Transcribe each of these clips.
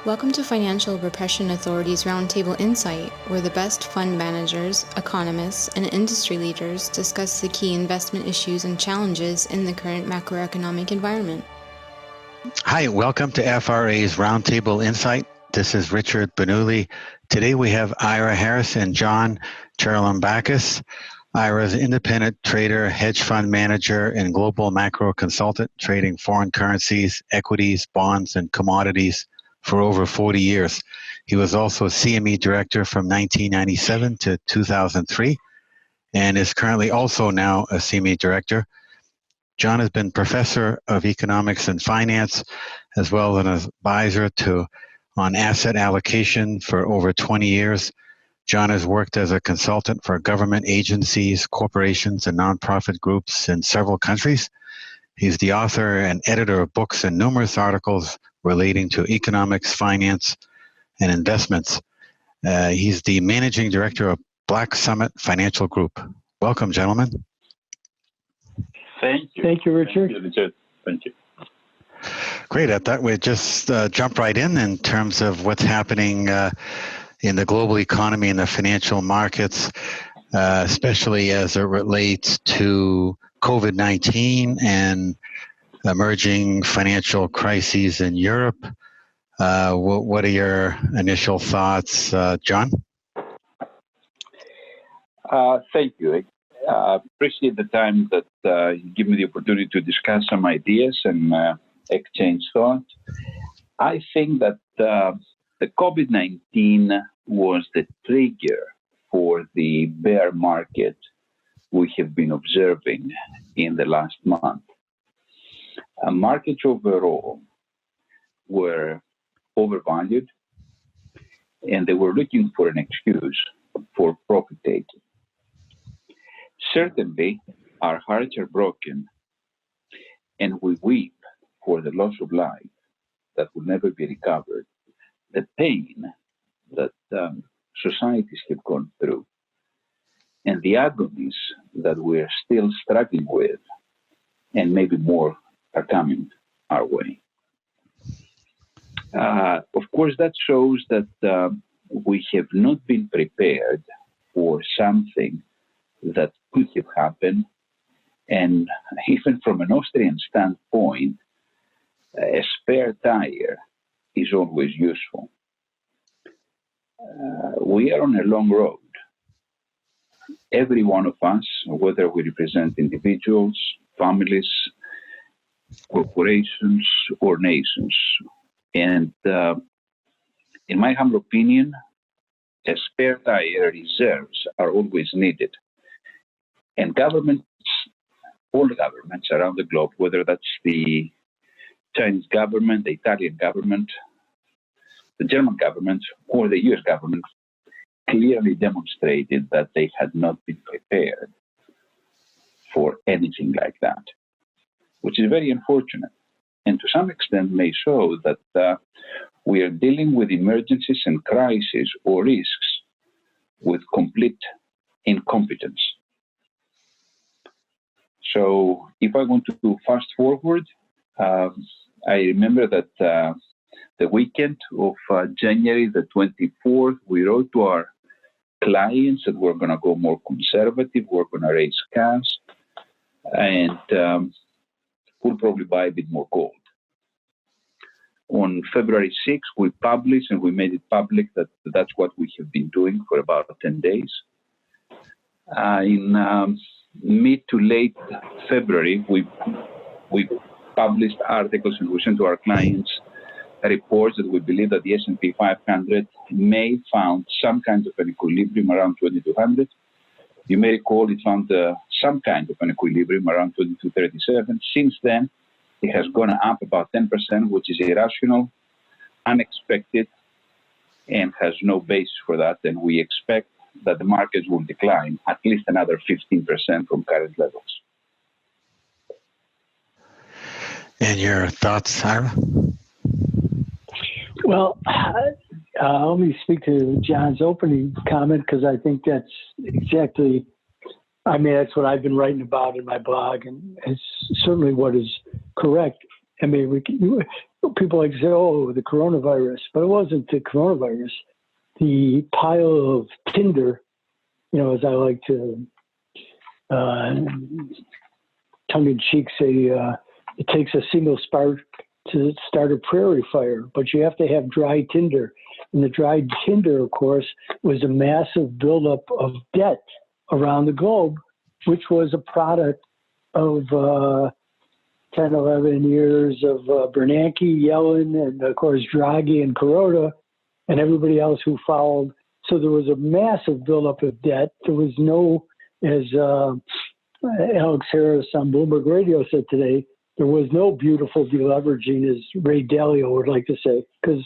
Welcome to Financial Repression Authority's Roundtable Insight, where the best fund managers, economists, and industry leaders discuss the key investment issues and challenges in the current macroeconomic environment. Hi, welcome to FRA's Roundtable Insight. This is Richard Bernoulli. Today we have Ira Harris and John Charalambakis. Ira is an independent trader, hedge fund manager, and global macro consultant, trading foreign currencies, equities, bonds, and commodities for over 40 years. He was also CME director from 1997 to 2003 and is currently also now a CME director. John has been professor of economics and finance, as well as an advisor on asset allocation for over 20 years. John has worked as a consultant for government agencies, corporations, and nonprofit groups in several countries. He's the author and editor of books and numerous articles relating to economics, finance, and investments. He's the managing director of Black Summit Financial Group. Welcome, gentlemen. Thank you. Thank you, Richard. Thank you, Richard. Thank you. Great. I thought we'd just jump right in terms of what's happening in the global economy and the financial markets, especially as it relates to COVID-19 and emerging financial crises in Europe. What are your initial thoughts, John? Thank you. Appreciate the time that you give me the opportunity to discuss some ideas and exchange thoughts. I think that the COVID-19 was the trigger for the bear market we have been observing in the last month. Markets overall were overvalued, and they were looking for an excuse for profit taking. Certainly, our hearts are broken, and we weep for the loss of life that will never be recovered, the pain that societies have gone through, and the agonies that we're still struggling with, and maybe more are coming our way. Of course, that shows that we have not been prepared for something that could have happened. And even from an Austrian standpoint, a spare tire is always useful. We are on a long road. Every one of us, whether we represent individuals, families, corporations, or nations. And in my humble opinion, a spare tire reserves are always needed. And governments, all the governments around the globe, whether that's the Chinese government, the Italian government, the German government, or the US government, clearly demonstrated that they had not been prepared for anything like that, which is very unfortunate, and to some extent may show that we are dealing with emergencies and crises or risks with complete incompetence. So if I want to fast forward, I remember that the weekend of January the 24th, we wrote to our clients that we're going to go more conservative, we're going to raise cash, and we'll probably buy a bit more gold. On February 6th, we published and we made it public that that's what we have been doing for about 10 days. In mid to late February, we published articles and we sent to our clients reports that we believe that the S&P 500 may found some kind of an equilibrium around 2200. You may recall it found some kind of an equilibrium around 2237. Since then, it has gone up about 10%, which is irrational, unexpected, and has no basis for that. And we expect that the markets will decline at least another 15% from current levels. And your thoughts, Ira? Well, let me speak to John's opening comment, because I think that's exactly, that's what I've been writing about in my blog, and it's certainly what is correct. people like to say, oh, the coronavirus, but it wasn't the coronavirus. The pile of tinder, as I like to tongue-in-cheek say, it takes a single spark to start a prairie fire, but you have to have dry tinder. And the dry tinder, of course, was a massive buildup of debt around the globe, which was a product of 10, 11 years of Bernanke, Yellen, and, of course, Draghi and Kuroda, and everybody else who followed. So there was a massive buildup of debt. There was no, as Alex Harris on Bloomberg Radio said today, there was no beautiful deleveraging, as Ray Dalio would like to say, because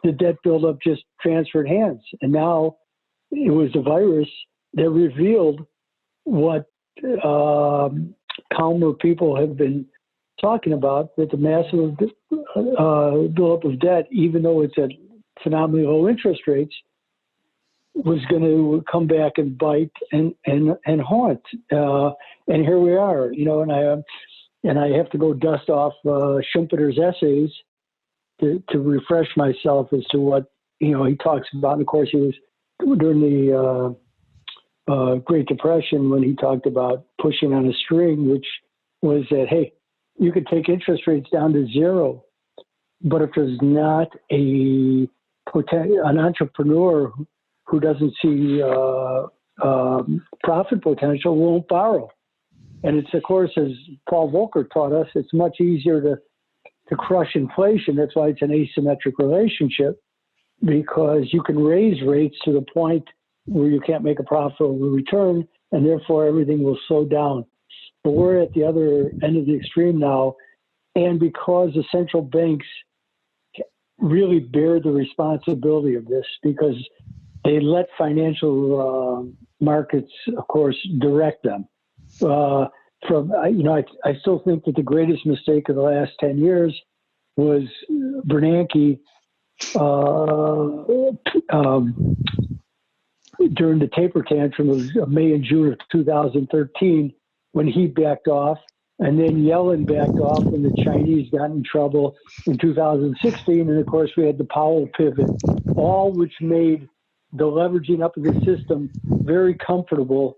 the debt buildup just transferred hands. And now it was the virus that revealed what calmer people have been talking about, that the massive buildup of debt, even though it's at phenomenally low interest rates, was going to come back and bite and haunt. And here we are, and I have to go dust off Schumpeter's essays to refresh myself as to what he talks about. And of course, he was during the Great Depression when he talked about pushing on a string, which was that, hey, you could take interest rates down to zero, but if there's not an entrepreneur who doesn't see profit potential, won't borrow. And it's, of course, as Paul Volcker taught us, it's much easier to crush inflation. That's why it's an asymmetric relationship, because you can raise rates to the point where you can't make a profitable return, and therefore everything will slow down. But we're at the other end of the extreme now, and because the central banks really bear the responsibility of this, because they let financial markets, of course, direct them. I still think that the greatest mistake of the last 10 years was Bernanke during the taper tantrum of May and June of 2013, when he backed off, and then Yellen backed off when the Chinese got in trouble in 2016. And of course, we had the Powell pivot, all which made the leveraging up of the system very comfortable,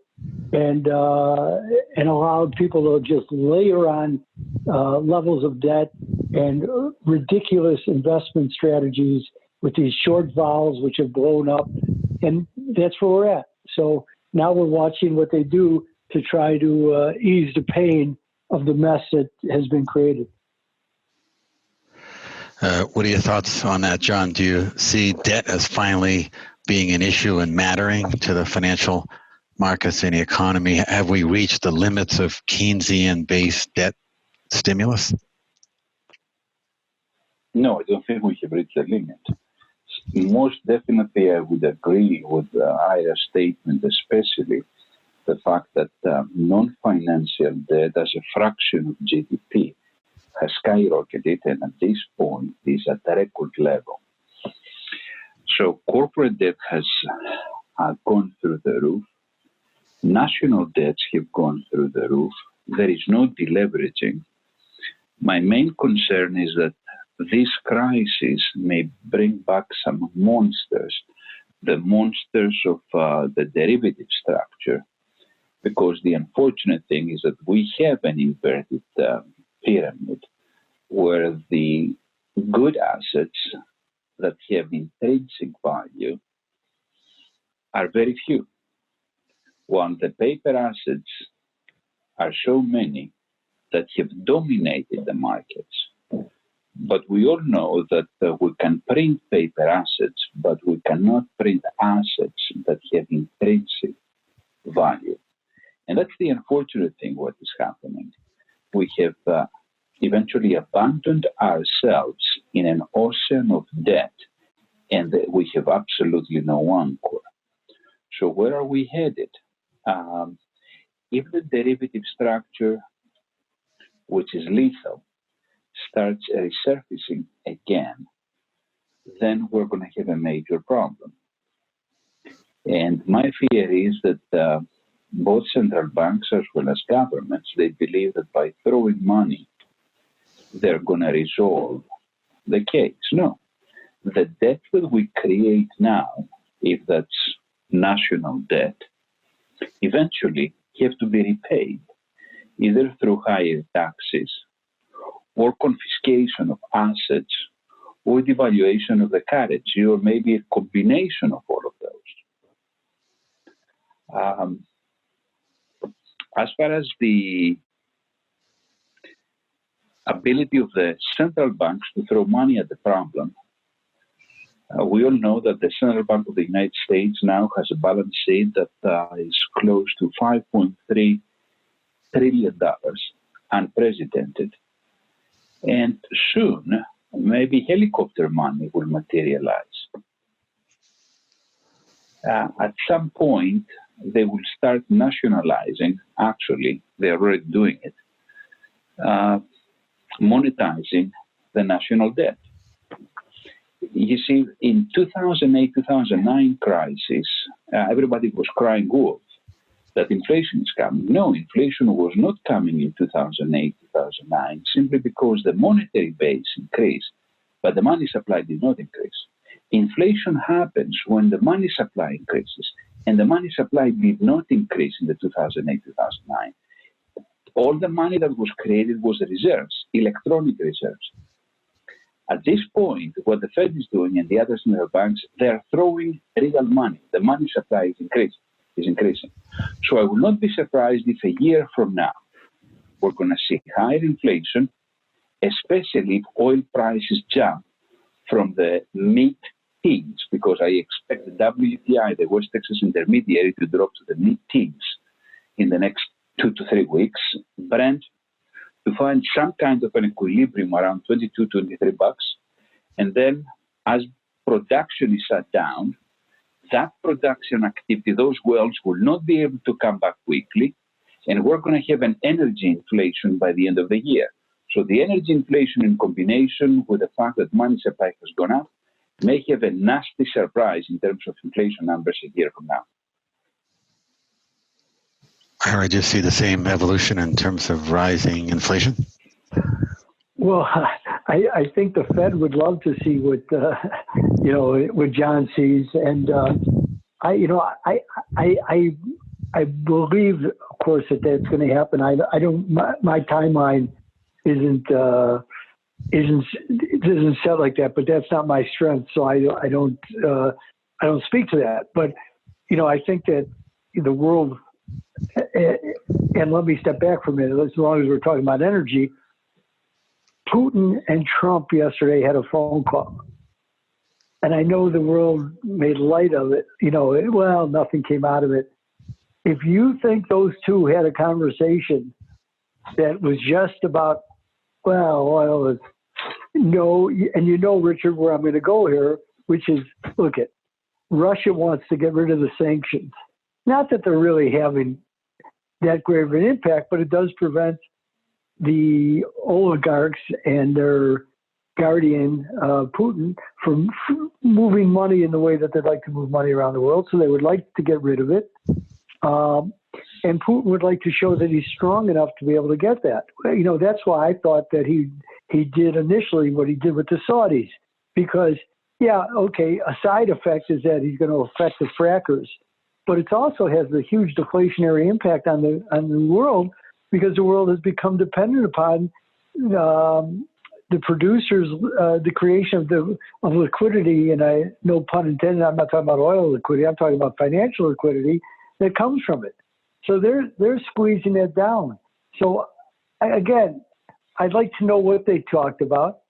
and allowed people to just layer on levels of debt and ridiculous investment strategies with these short vols, which have blown up. And that's where we're at. So now we're watching what they do to try to ease the of the mess that has been created. What are your thoughts on that, John? Do you see debt as finally being an issue and mattering to the financial markets and the economy? Have we reached the limits of Keynesian-based debt stimulus? No, I don't think we have reached the limit. Most definitely, I would agree with Ira's statement, especially the fact that non-financial debt as a fraction of GDP has skyrocketed, and at this point is at a record level. So corporate debt has gone through the roof. National debts have gone through the roof. There is no deleveraging. My main concern is that this crisis may bring back some monsters, the monsters of the derivative structure, because the unfortunate thing is that we have an inverted pyramid where the good assets that have intrinsic value are very few, while the paper assets are so many that have dominated the markets. But we all know that we can print paper assets, but we cannot print assets that have intrinsic value. And that's the unfortunate thing, what is happening. We have eventually abandoned ourselves in an ocean of debt, and we have absolutely no anchor. So where are we headed? If the derivative structure, which is lethal, starts resurfacing again, then we're going to have a major problem. And my fear is that both central banks as well as governments, they believe that by throwing money, they're going to resolve the case. No. The debt that we create now, if that's national debt, eventually have to be repaid, either through higher taxes or confiscation of assets or devaluation of the currency, or maybe a combination of all of those. As far as the ability of the central banks to throw money at the problem, we all know that the Central Bank of the United States now has a balance sheet that is close to $5.3 trillion, unprecedented. And soon, maybe helicopter money will materialize. At some point, they will start nationalizing, actually, they're already doing it, monetizing the national debt. You see, in 2008-2009 crisis, everybody was crying wolf that inflation is coming. No, inflation was not coming in 2008-2009 simply because the monetary base increased, but the money supply did not increase. Inflation happens when the money supply increases, and the money supply did not increase in the 2008-2009. All the money that was created was reserves, electronic reserves. At this point, what the Fed is doing and the other central banks, they're throwing real money. The money supply is increasing. So I will not be surprised if a year from now, we're going to see higher inflation, especially if oil prices jump from the mid-teens, because I expect the WTI, the West Texas Intermediary, to drop to the mid-teens in the next 2 to 3 weeks. Brent to find some kind of an equilibrium around 22, 23 bucks. And then as production is shut down, that production activity, those wells will not be able to come back quickly. And we're going to have an energy inflation by the end of the year. So the energy inflation in combination with the fact that money supply has gone up may have a nasty surprise in terms of inflation numbers a year from now. I just see the same evolution in terms of rising inflation. Well, I think the Fed would love to see what what John sees, and I believe, of course, that that's going to happen. I don't. My timeline isn't set like that, but that's not my strength, so I don't speak to that. But I think that the world. And let me step back for a minute, as long as we're talking about energy. Putin and Trump yesterday had a phone call. And I know the world made light of it. Well, nothing came out of it. If you think those two had a conversation that was just about, oil is, no, and Richard, where I'm going to go here, which is, look, Russia wants to get rid of the sanctions. Not that they're really having that great of an impact, but it does prevent the oligarchs and their guardian, Putin, from moving money in the way that they'd like to move money around the world. So they would like to get rid of it. And Putin would like to show that he's strong enough to be able to get that. That's why I thought that he did initially what he did with the Saudis. Because, a side effect is that he's going to affect the frackers. But it also has a huge deflationary impact on the world, because the world has become dependent upon the producers, the creation of liquidity, and no pun intended, I'm not talking about oil liquidity, I'm talking about financial liquidity that comes from it. So they're squeezing it down. So again, I'd like to know what they talked about.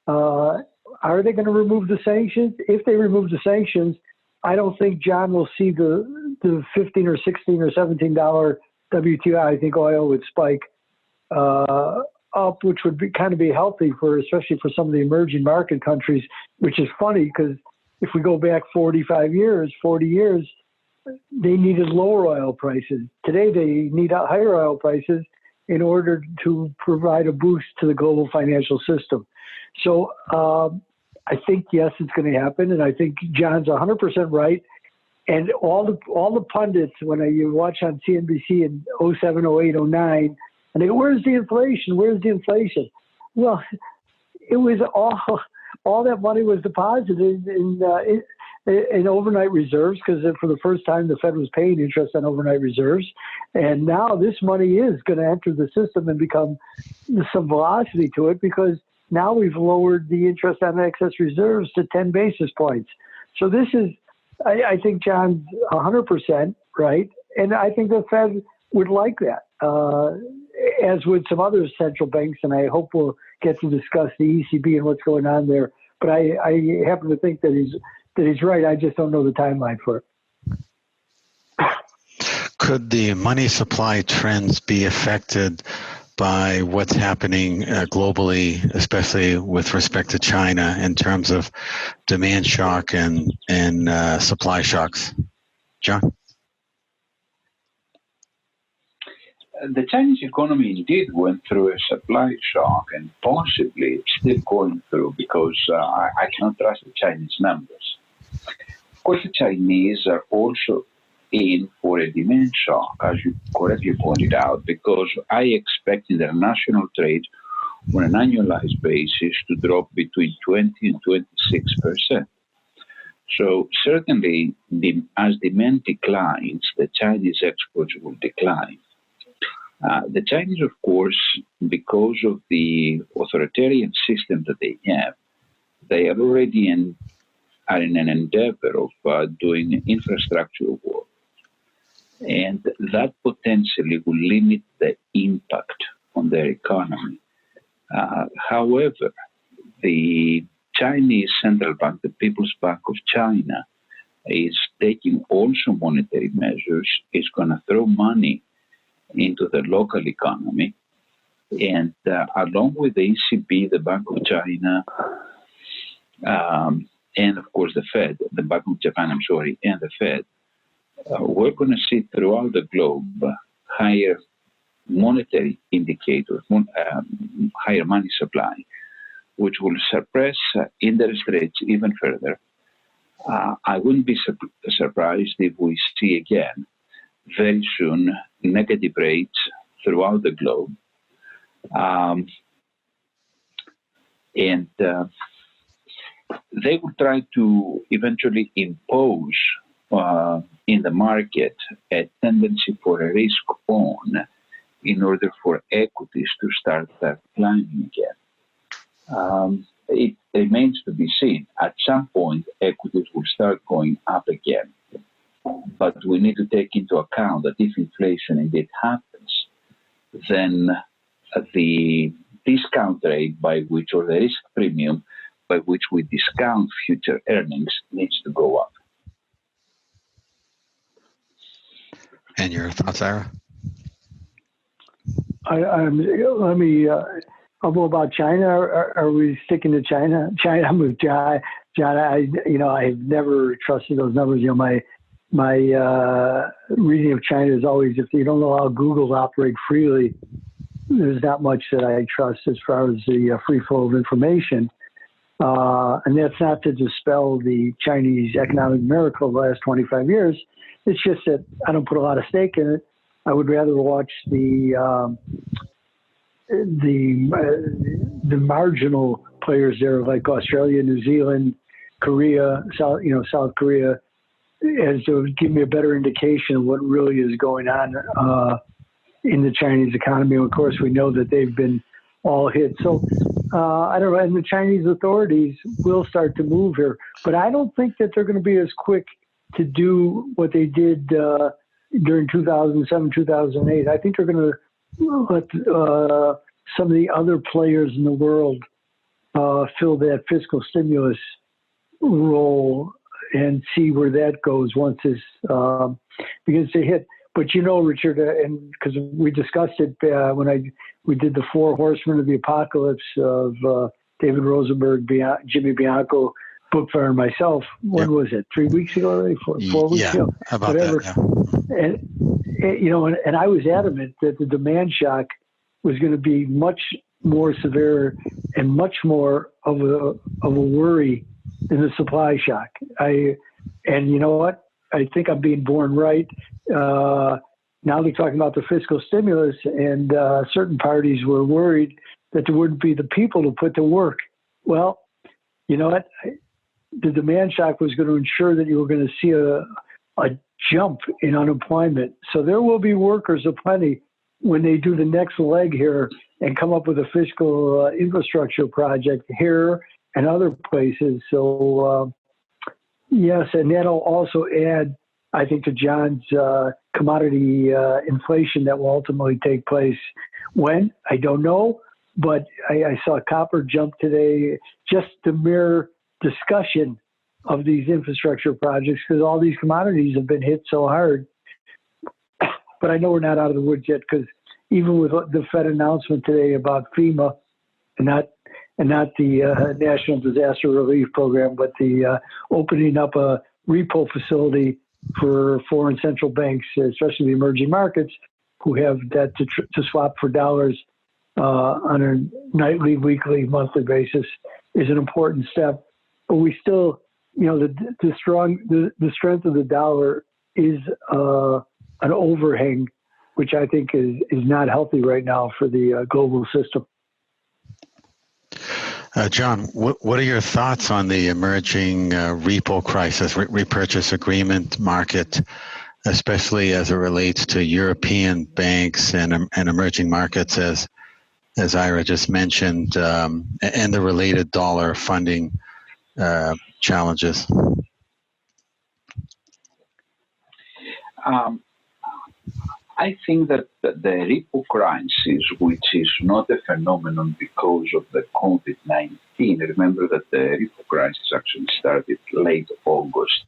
Are they going to remove the sanctions? If they remove the sanctions, I don't think John will see the $15 or $16 or $17 WTI. I think oil would spike up, which would be healthy especially for some of the emerging market countries. Which is funny because if we go back 40 years, they needed lower oil prices. Today they need higher oil prices in order to provide a boost to the global financial system. So I think, yes, it's going to happen. And I think John's 100% right. And all the pundits, when you watch on CNBC in 07, 08, 09, and they go, where's the inflation? Where's the inflation? Well, it was all all that money was deposited in overnight reserves, because for the first time the Fed was paying interest on overnight reserves, and now this money is going to enter the system and become some velocity to it, because now we've lowered the interest on excess reserves to 10 basis points. So this is, I think John's 100% right, and I think the Fed would like that, as would some other central banks, and I hope we'll get to discuss the ECB and what's going on there. But I happen to think that he's right. I just don't know the timeline for it. Could the money supply trends be affected by what's happening globally, especially with respect to China, in terms of demand shock and supply shocks? John? The Chinese economy indeed went through a supply shock, and possibly it's still going through, because I cannot trust the Chinese numbers. Of course, the Chinese are also in for a demand shock, as you correctly pointed out, because I expect international trade on an annualized basis to drop between 20 and 26%. So certainly, as demand declines, the Chinese exports will decline. The Chinese, of course, because of the authoritarian system that they have, they are already in an endeavor of doing infrastructure work. And that potentially will limit the impact on their economy. However, the Chinese Central Bank, the People's Bank of China, is taking also monetary measures, is going to throw money into the local economy. And along with the ECB, the Bank of China, and of course the Fed, the Bank of Japan, and the Fed, we're going to see throughout the globe higher monetary indicators, higher money supply, which will suppress interest rates even further. I wouldn't be surprised if we see again very soon negative rates throughout the globe. And they will try to eventually impose in the market a tendency for a risk on in order for equities to start climbing again. It remains to be seen. At some point, equities will start going up again. But we need to take into account that if inflation indeed happens, then the discount rate by which, or the risk premium by which we discount future earnings, needs to go up. And your thoughts, Ira? Let me. How about China? Are we sticking to China? China, I'm with John. I've never trusted those numbers. My reading of China is always, if you don't allow Google to operate freely, there's not much that I trust as far as the free flow of information. And that's not to dispel the Chinese economic miracle of the last 25 years. It's just that I don't put a lot of stake in it. I would rather watch the marginal players there, like Australia, New Zealand, Korea, South Korea, as to give me a better indication of what really is going on in the Chinese economy. And of course, we know that they've been all hit. So I don't know. And the Chinese authorities will start to move here, but I don't think that they're going to be as quick to do what they did during 2007, 2008. I think they're going to let some of the other players in the world fill that fiscal stimulus role and see where that goes once this begins to hit. But Richard, and because we discussed it when we did the Four Horsemen of the Apocalypse of David Rosenberg, Jimmy Bianco, Bookfire, and myself. When was it? 3 weeks ago already? 4 weeks ago? About whatever. That, yeah. And I was adamant that the demand shock was going to be much more severe and much more of a worry than the supply shock. And you know what? I think I'm being born right. Now they're talking about the fiscal stimulus, and certain parties were worried that there wouldn't be the people to put to work. Well, you know what? The demand shock was going to ensure that you were going to see a jump in unemployment. So there will be workers aplenty when they do the next leg here and come up with a fiscal infrastructure project here and other places. So, yes, and that'll also add, I think, to John's commodity inflation that will ultimately take place. When? I don't know, but I saw copper jump today, just the mere discussion of these infrastructure projects, because all these commodities have been hit so hard. But I know we're not out of the woods yet, because even with the Fed announcement today about FEMA, and not the National Disaster Relief Program, but the opening up a repo facility for foreign central banks, especially the emerging markets, who have debt to swap for dollars on a nightly, weekly, monthly basis, is an important step. But we still, the strength of the dollar is an overhang, which I think is not healthy right now for the global system. John, what are your thoughts on the emerging repo crisis, repurchase agreement market, especially as it relates to European banks and emerging markets, as Ira just mentioned, and the related dollar funding challenges? I think that the repo crisis, which is not a phenomenon because of the COVID-19, remember that the repo crisis actually started late August,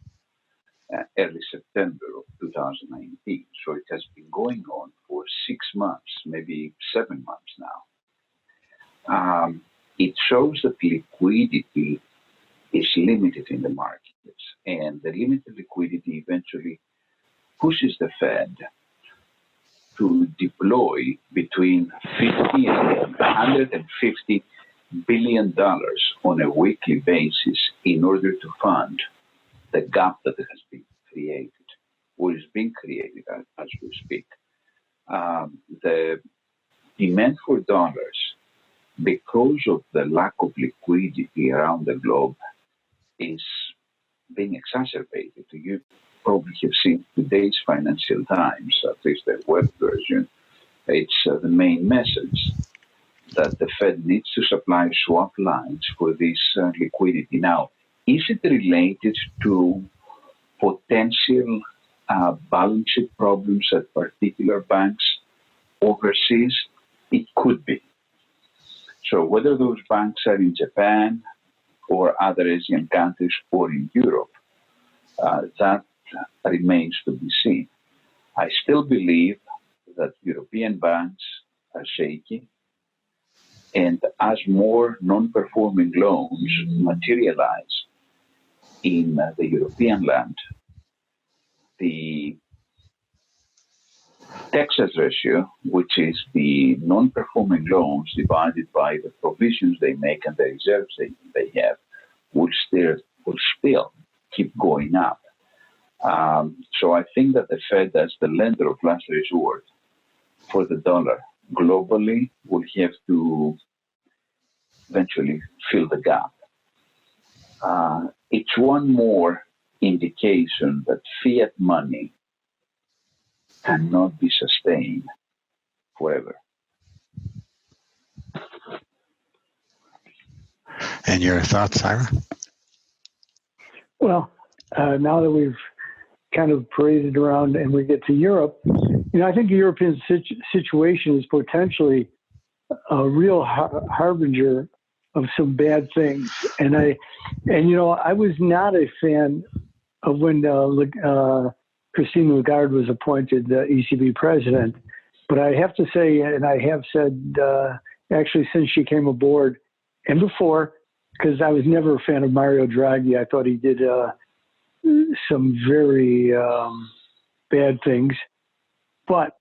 early September of 2019. So it has been going on for 6 months, maybe 7 months now. It shows that liquidity is limited in the markets, and the limited liquidity eventually pushes the Fed to deploy between $50 and $150 billion on a weekly basis in order to fund the gap that has been created, or is being created as we speak. The demand for dollars, because of the lack of liquidity around the globe, is being exacerbated. You probably have seen today's Financial Times, at least the web version. It's the main message that the Fed needs to supply swap lines for this liquidity. Now, is it related to potential balance sheet problems at particular banks overseas? It could be. So whether those banks are in Japan or other Asian countries or in Europe, that remains to be seen. I still believe that European banks are shaky, and as more non-performing loans materialize in the European land, the Texas ratio, which is the non-performing loans divided by the provisions they make and the reserves they have, will still keep going up. So I think that the Fed, as the lender of last resort for the dollar globally, will have to eventually fill the gap. It's one more indication that fiat money cannot be sustained forever. And your thoughts, Ira? Well, now that we've kind of paraded around and we get to Europe, I think the European situation is potentially a real harbinger of some bad things. And I was not a fan of when Christine Lagarde was appointed ECB president. But I have to say, and I have said actually since she came aboard and before, because I was never a fan of Mario Draghi. I thought he did some very bad things. But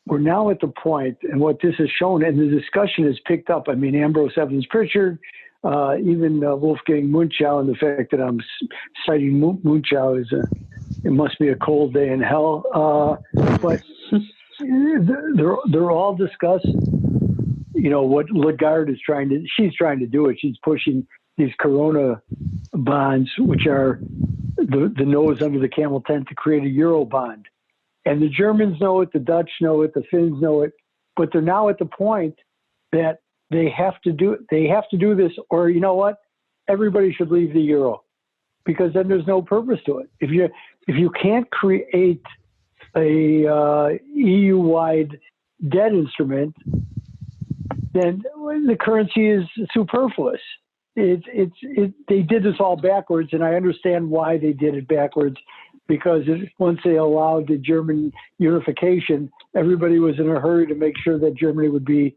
we're now at the point, and what this has shown, and the discussion has picked up. I mean, Ambrose Evans-Pritchard, even Wolfgang Munchau, and the fact that I'm citing Munchau is it must be a cold day in hell. But they're all discussed. What Lagarde is she's trying to do it. She's pushing these Corona bonds, which are the nose under the camel tent to create a Euro bond. And the Germans know it, the Dutch know it, the Finns know it, but they're now at the point that they have to do this, or you know what? Everybody should leave the Euro, because then there's no purpose to it. If you can't create a EU-wide debt instrument, then the currency is superfluous. They did this all backwards, and I understand why they did it backwards, because once they allowed the German unification, everybody was in a hurry to make sure that Germany would be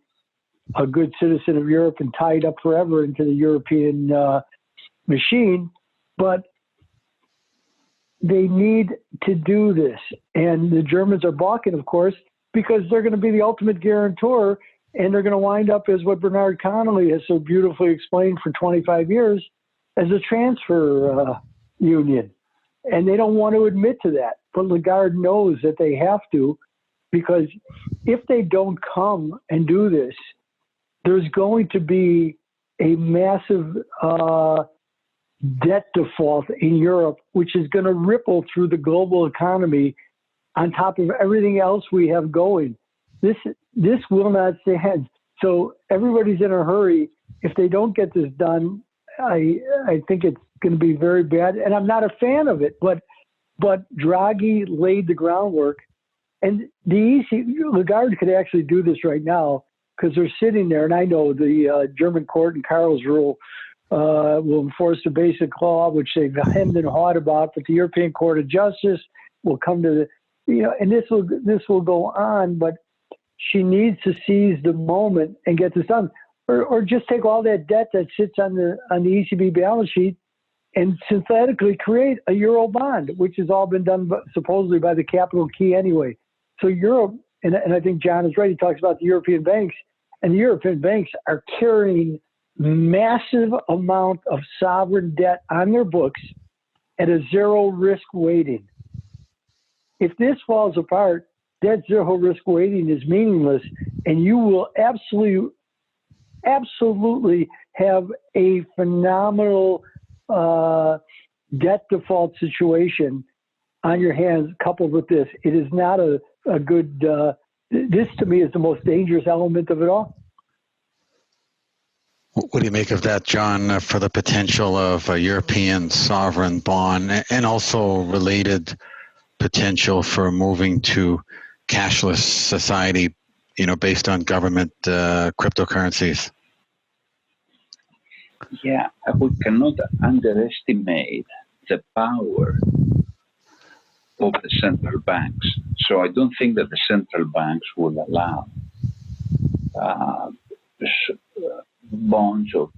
a good citizen of Europe and tied up forever into the European machine. But they need to do this, and the Germans are balking, of course, because they're going to be the ultimate guarantor, and they're going to wind up as what Bernard Connolly has so beautifully explained for 25 years as a transfer union. And they don't want to admit to that. But Lagarde knows that they have to, because if they don't come and do this, there's going to be a massive debt default in Europe, which is going to ripple through the global economy on top of everything else we have going. This will not stand. So everybody's in a hurry. If they don't get this done, I think it's going to be very bad. And I'm not a fan of it, but Draghi laid the groundwork. And Lagarde could actually do this right now, because they're sitting there. And I know the German court in Karlsruhe will enforce the basic law, which they've hemmed and hawed about, but the European Court of Justice will come to and this will go on, but she needs to seize the moment and get this done, or just take all that debt that sits on the ECB balance sheet and synthetically create a Euro bond, which has all been done supposedly by the capital key anyway. So Europe, and I think John is right, he talks about the European banks, and the European banks are carrying massive amount of sovereign debt on their books at a zero risk weighting. If this falls apart, that zero risk weighting is meaningless, and you will absolutely have a phenomenal debt default situation on your hands coupled with this. It is not a good, this to me is the most dangerous element of it all. What do you make of that, John, for the potential of a European sovereign bond, and also related potential for moving to cashless society, based on government cryptocurrencies? Yeah, we cannot underestimate the power of the central banks. So I don't think that the central banks will allow bonds of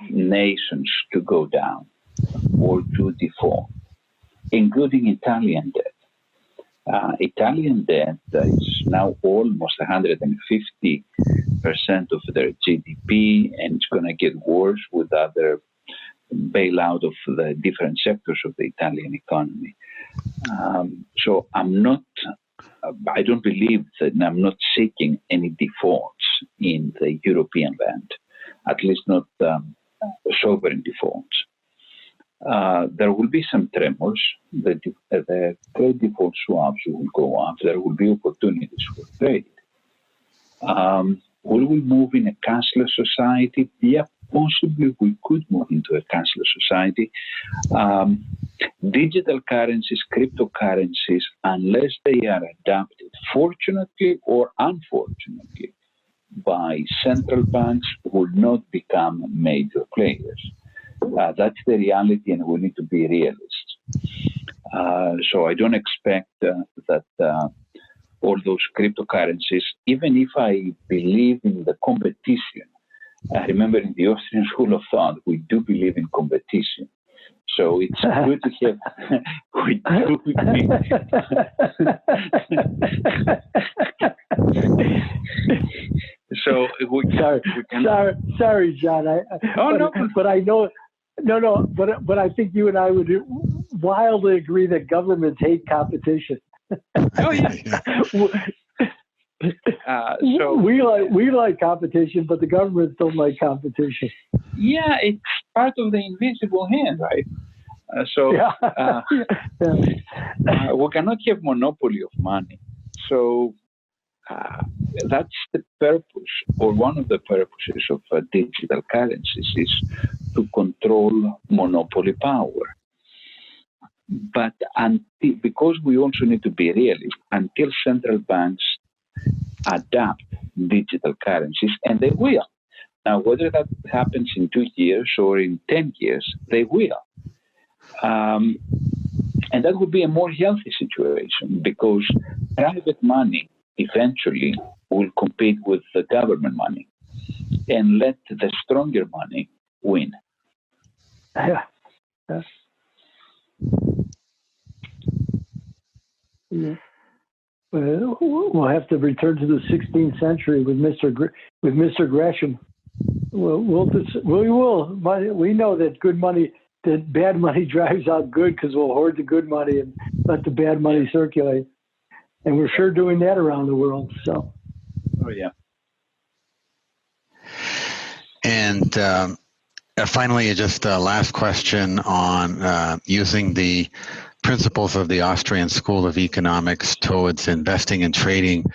nations to go down or to default, including Italian debt. Italian debt is now almost 150% of their GDP, and it's going to get worse with other bailout of the different sectors of the Italian economy. So I don't believe that, and I'm not seeking any defaults in the European land, at least not sovereign defaults. There will be some tremors. The trade default swaps will go up. There will be opportunities for trade. Will we move in a cashless society? Yeah, possibly we could move into a cashless society. Digital currencies, cryptocurrencies, unless they are adopted, fortunately or unfortunately, by central banks, will not become major players. That's the reality, and we need to be realists. So I don't expect that all those cryptocurrencies, even if I believe in the competition. I remember in the Austrian school of thought, we do believe in competition. So it's good to have. We do believe. So sorry, John. But I know. No, but I think you and I would wildly agree that governments hate competition. Oh yeah. So we like competition, but the governments don't like competition. Yeah, part of the invisible hand, right? We cannot have monopoly of money. So that's the purpose, or one of the purposes of digital currencies, is to control monopoly power. But because we also need to be realistic, until central banks adapt digital currencies, and they will. Now, whether that happens in 2 years or in 10 years, they will. And that would be a more healthy situation, because private money eventually will compete with the government money and let the stronger money win. Yeah. Yes. Yeah. We'll have to return to the 16th century with Mr. Gresham. We will. We know that bad money drives out good, because we'll hoard the good money and let the bad money circulate. And we're sure doing that around the world. So. Oh yeah. And finally, just a last question on using the principles of the Austrian School of Economics towards investing and trading.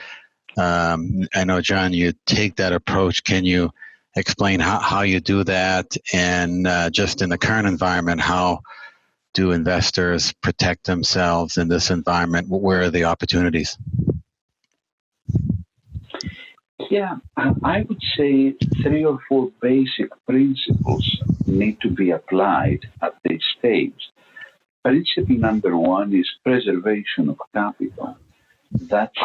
I know, John, you take that approach. Can you explain how you do that? And just in the current environment, how do investors protect themselves in this environment? Where are the opportunities? Yeah, I would say 3 or 4 basic principles need to be applied at this stage. Principle number 1 is preservation of capital. That's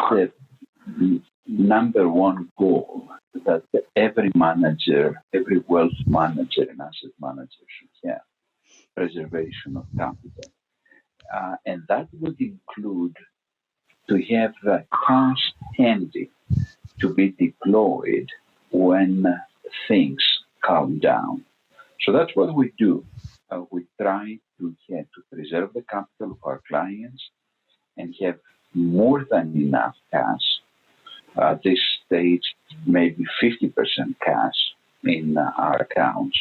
the number 1 goal that every manager, every wealth manager and asset manager should have: preservation of capital. And that would include to have cash handy to be deployed when things calm down. So that's what we do. We try to preserve the capital of our clients and have more than enough cash. At this stage, maybe 50% cash in our accounts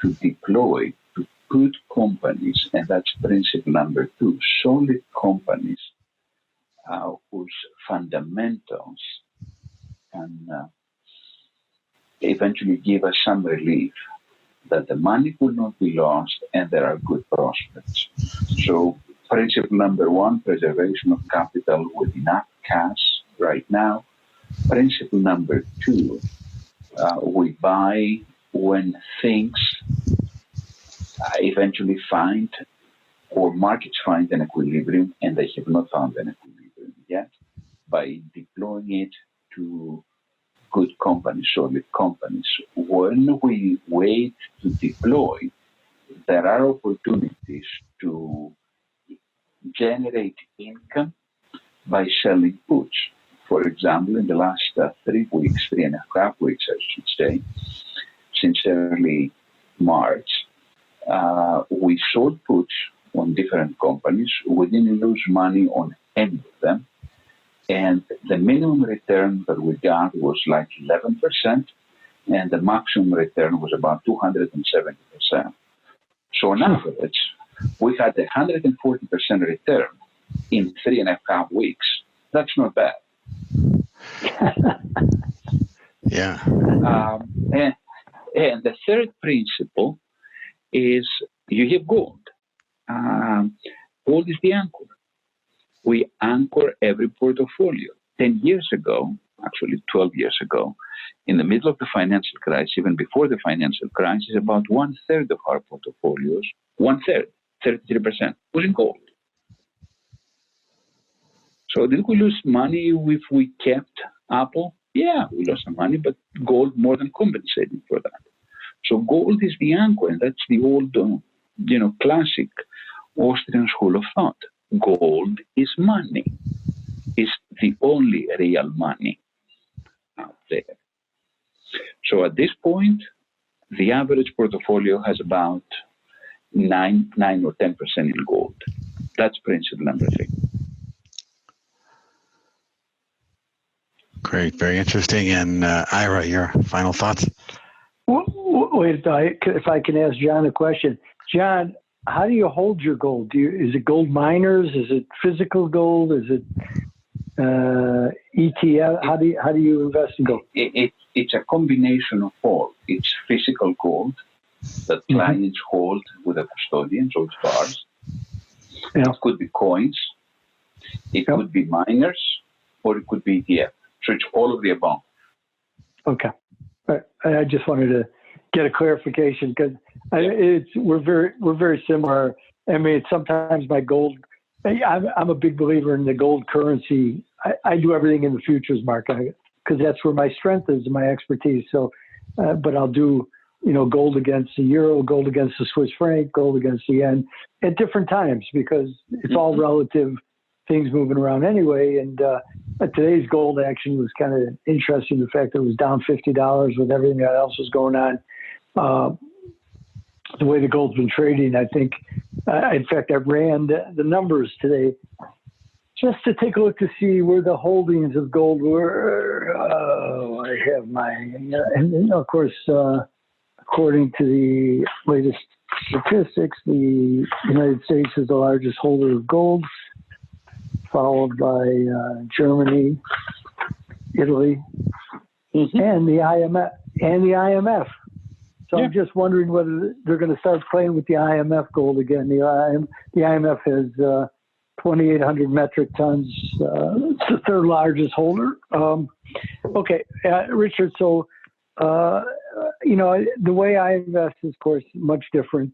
to deploy to good companies, and that's principle number 2, solid companies whose fundamentals can eventually give us some relief that the money will not be lost and there are good prospects. So principle number 1, preservation of capital with enough cash right now. Principle number 2, we buy when things eventually find, or markets find, an equilibrium, and they have not found an equilibrium yet, by deploying it to good companies, solid companies. When we wait to deploy, there are opportunities to generate income by selling puts. For example, in the last 3 weeks, 3.5 weeks, I should say, since early March, we sold puts on different companies. We didn't lose money on any of them. And the minimum return that we got was like 11%, and the maximum return was about 270%. So on average, we had a 140% return in 3.5 weeks. That's not bad. Yeah. And the third principle is you have gold. Gold is the anchor. We anchor every portfolio. 10 years ago, actually 12 years ago, in the middle of the financial crisis, even before the financial crisis, about 1/3 of our portfolios, 1/3, 33%, was in gold. So did we lose money if we kept Apple? Yeah, we lost some money, but gold more than compensated for that. So gold is the anchor, and that's the old, classic Austrian school of thought. Gold is money. It's the only real money out there. So at this point, the average portfolio has about 9 or 10% in gold. That's principle number 3. Great, very interesting. And Ira, your final thoughts? Wait, if I can ask John a question. John, how do you hold your gold? Is it gold miners? Is it physical gold? Is it ETF? How do you invest in gold? It's a combination of all. It's physical gold that clients hold with a custodian, so it's bars. Yeah. It could be coins. It could be miners, or it could be ETF. So it's all of the above. Okay. I just wanted to get a clarification because we're very similar. I mean, sometimes my gold. I'm a big believer in the gold currency. I do everything in the futures market because that's where my strength is and my expertise. So, but I'll do gold against the euro, gold against the Swiss franc, gold against the yen at different times because it's all relative things moving around anyway. And today's gold action was kind of interesting. The fact that it was down $50 with everything that else was going on. The way the gold's been trading, I think, in fact, I ran the numbers today just to take a look to see where the holdings of gold were. I have and of course, according to the latest statistics, the United States is the largest holder of gold, followed by Germany, Italy, and the IMF. So I'm just wondering whether they're going to start playing with the IMF gold again. The IMF has 2,800 metric tons. It's the third largest holder. Okay, Richard. So the way I invest is, of course, much different.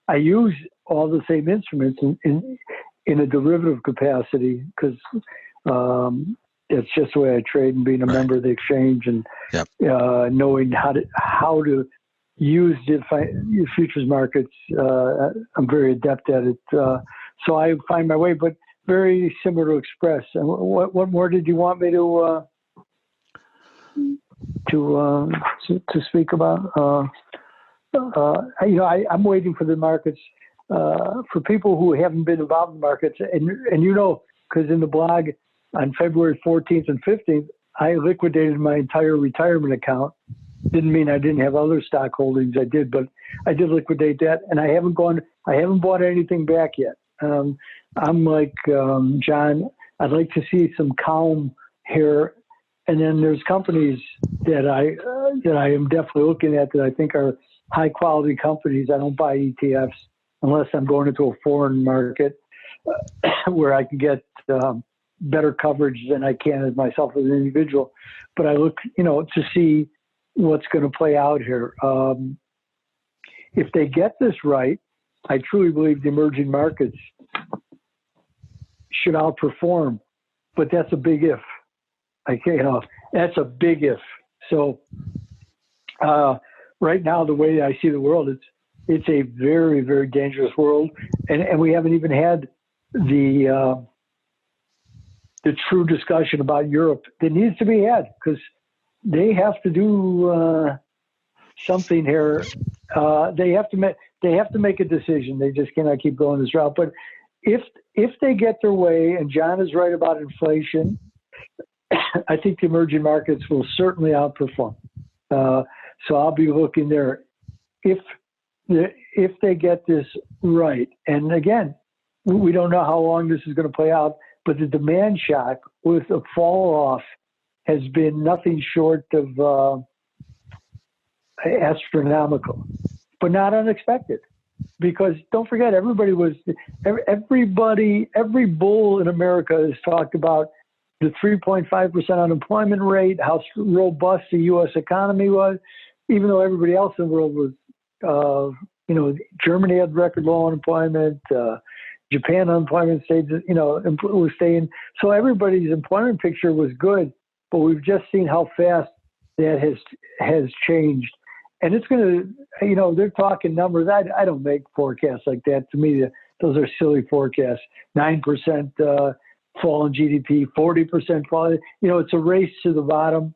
I use all the same instruments in a derivative capacity because it's just the way I trade and being a member of the exchange and knowing how to use the futures markets. I'm very adept at it. So I find my way, but very similar to Express. And what more did you want me to speak about? I'm waiting for the markets. For people who haven't been involved in markets, and because in the blog on February 14th and 15th, I liquidated my entire retirement account. Didn't mean I didn't have other stock holdings. I did, but I did liquidate that, and I haven't bought anything back yet. I'm like John. I'd like to see some calm here, and then there's companies that I am definitely looking at that I think are high quality companies. I don't buy ETFs unless I'm going into a foreign market where I can get better coverage than I can as myself as an individual. But I look, to see what's going to play out here. If they get this right, I truly believe the emerging markets should outperform, but that's a big if. That's a big if. So right now, the way I see the world, it's a very, very dangerous world, and we haven't even had the true discussion about Europe that needs to be had because they have to do something here. They have to make a decision. They just cannot keep going this route. But if they get their way, and John is right about inflation, I think the emerging markets will certainly outperform. So I'll be looking there. If they get this right, and again, we don't know how long this is going to play out, but the demand shock with a fall off has been nothing short of astronomical, but not unexpected. Because don't forget, every bull in America has talked about the 3.5% unemployment rate, how robust the U.S. economy was, even though everybody else in the world was, Germany had record low unemployment, Japan unemployment stayed, was staying. So everybody's employment picture was good, but we've just seen how fast that has changed. And it's going to, they're talking numbers. I don't make forecasts like that. To me, those are silly forecasts. 9% fall in GDP, 40% fall. It's a race to the bottom.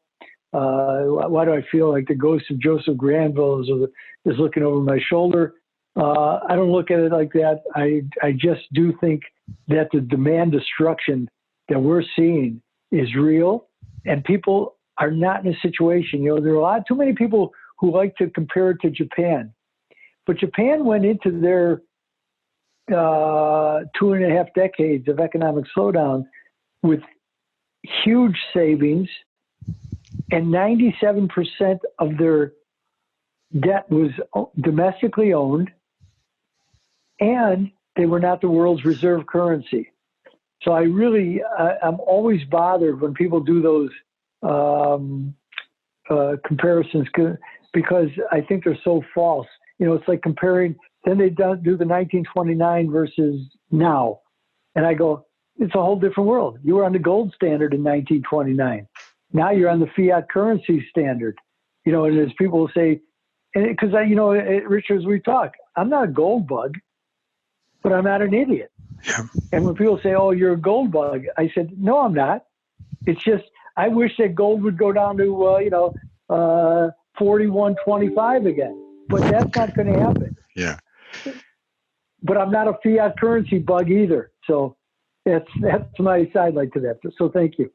Why do I feel like the ghost of Joseph Granville is looking over my shoulder? I don't look at it like that. I just do think that the demand destruction that we're seeing is real, and people are not in a situation. There are too many people who like to compare it to Japan. But Japan went into their 2.5 decades of economic slowdown with huge savings, and 97% of their debt was domestically owned, and they were not the world's reserve currency. So I'm always bothered when people do those comparisons, because I think they're so false. It's like comparing, then they do the 1929 versus now. And I go, it's a whole different world. You were on the gold standard in 1929. Now you're on the fiat currency standard. And as people will say, because Richard, as we talk, I'm not a gold bug, but I'm not an idiot. Yeah. And when people say, oh, you're a gold bug, I said, no, I'm not. It's just, I wish that gold would go down to, 41.25 again, but that's not going to happen. Yeah. But I'm not a fiat currency bug either. So that's my sidelight to that. So thank you.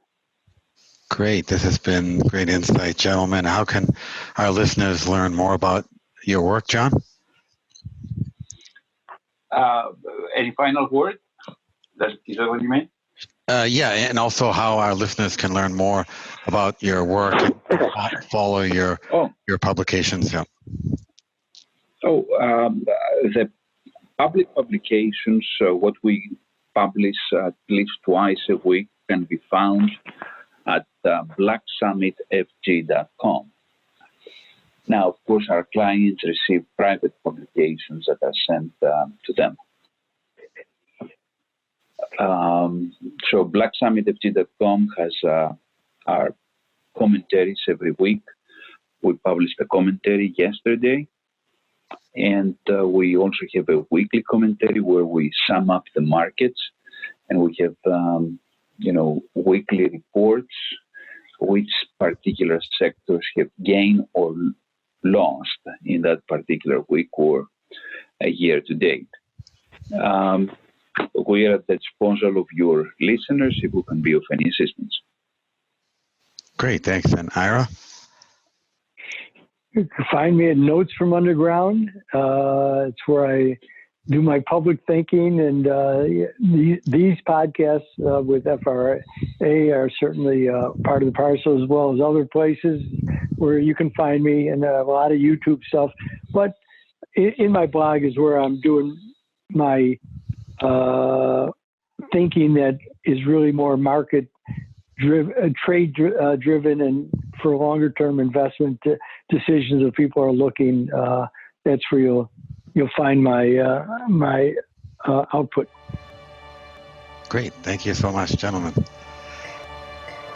Great. This has been great insight, gentlemen. How can our listeners learn more about your work, John? Any final word? Is that what you mean? Yeah, and also how our listeners can learn more about your work and follow your publications. Yeah. The public publications, what we publish at least twice a week, can be found at blacksummitfg.com. Now, of course, our clients receive private publications that are sent to them. So blacksummitfg.com has our commentaries every week. We published a commentary yesterday, and we also have a weekly commentary where we sum up the markets, and we have weekly reports which particular sectors have gained or lost in that particular week or a year to date. We are at the disposal of your listeners if we can be of any assistance. Great, thanks. And Ira? You can find me at Notes from Underground. It's where I do my public thinking, and these podcasts with FRA are certainly part of the parcel, as well as other places where you can find me, and a lot of YouTube stuff. But in my blog is where I'm doing my thinking that is really more market trade driven, and for longer term investment decisions if people are looking, that's where you'll find my output. Great. Thank you so much, gentlemen.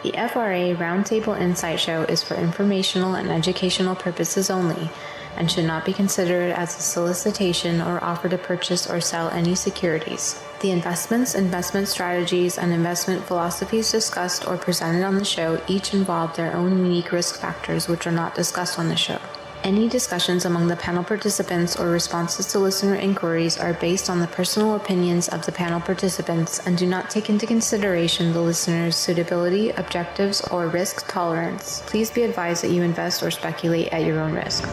The FRA Roundtable Insight Show is for informational and educational purposes only, and should not be considered as a solicitation or offer to purchase or sell any securities. The investments, investment strategies, and investment philosophies discussed or presented on the show each involve their own unique risk factors which are not discussed on the show. Any discussions among the panel participants or responses to listener inquiries are based on the personal opinions of the panel participants and do not take into consideration the listener's suitability, objectives, or risk tolerance. Please be advised that you invest or speculate at your own risk.